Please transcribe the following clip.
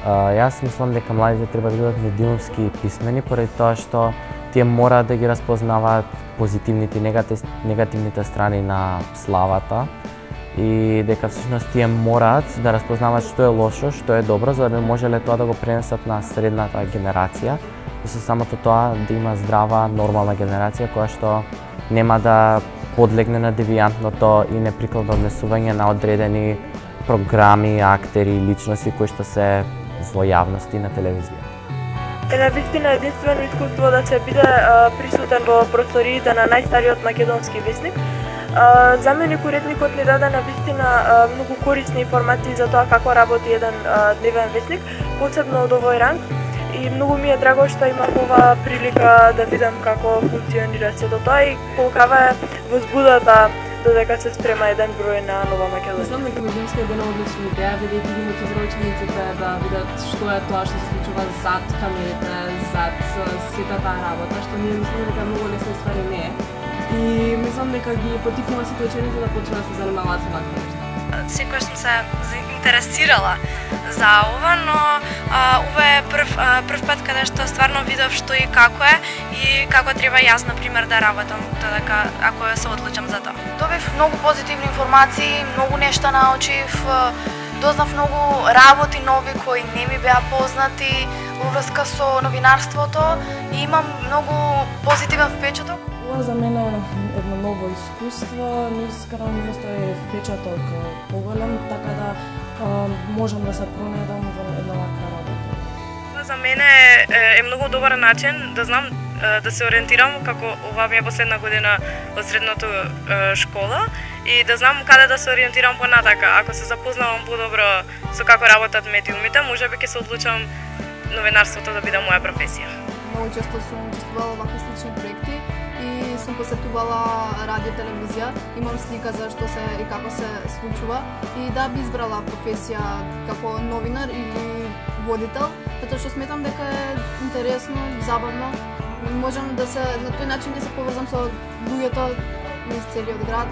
Јас мислам дека младите треба да бидат медиумски писмени, поради тоа што тие мора да ги распознаваат позитивните и негативните страни на славата и дека всушност тие мораат да распознаваат што е лошо, што е добро, за да би можеле тоа да го пренесат на средната генерација и со самото тоа да има здрава, нормална генерација која што нема да подлегне на девијантното и неприкладно однесување на одредени програми, актери и личности кои што се во јавности на телевизија. Е навистина единствено искуство да се биде присутен во просториите на најстариот македонски весник. Заменик уредникот ни даде навистина многу корисни информации за тоа како работи еден дневен весник, посебно од овој ранг. И многу ми е драго што имав ова прилика да видам како функционира сето тоа и колкава е возбудата додека се спрема еден број на Нова Македонија. Мислам дека медиумска е една одлична идеја, бидејќи ги мотивира учениците да видат што е тоа што се случува зад камерите, зад сета таа работа, што ние мислиме дека многу лесна ствари не е. И мислам дека ги поттикнува сите ученици да почнат да се занимаваат со вакви нешта. Секојаш сум се заинтересирала за ова, но ова е прв пат каде што стварно видов што и како е и како треба јас, например, да работам додека ако се одлучам за тоа. Добив многу позитивни информации, многу нешта научив, дознав многу работи нови кои не ми беа познати во врска со новинарството и имам многу позитивен впечаток. Ова за мене е едно ново искуство, но искрено ми остави впечаток поголем, така да можам да се пронедам во една ваква работа. Ова за мене е многу добар начин да знам да се ориентирам како ова ми е последна година од средното школа и да знам каде да се ориентирам понатака. Ако се запознавам подобро со како работат медиумите, можеби ќе се одлучам новинарството да биде моја професија. Многу често сум учествувала во вакви слични проекти и сум посетувала радио, телевизија, имам слика за што се и како се случува и да би избрала професија како новинар или водител, затоа што сметам дека е интересно, забавно. Можам да се на тој начин да се поврзам со луѓето из целиот град.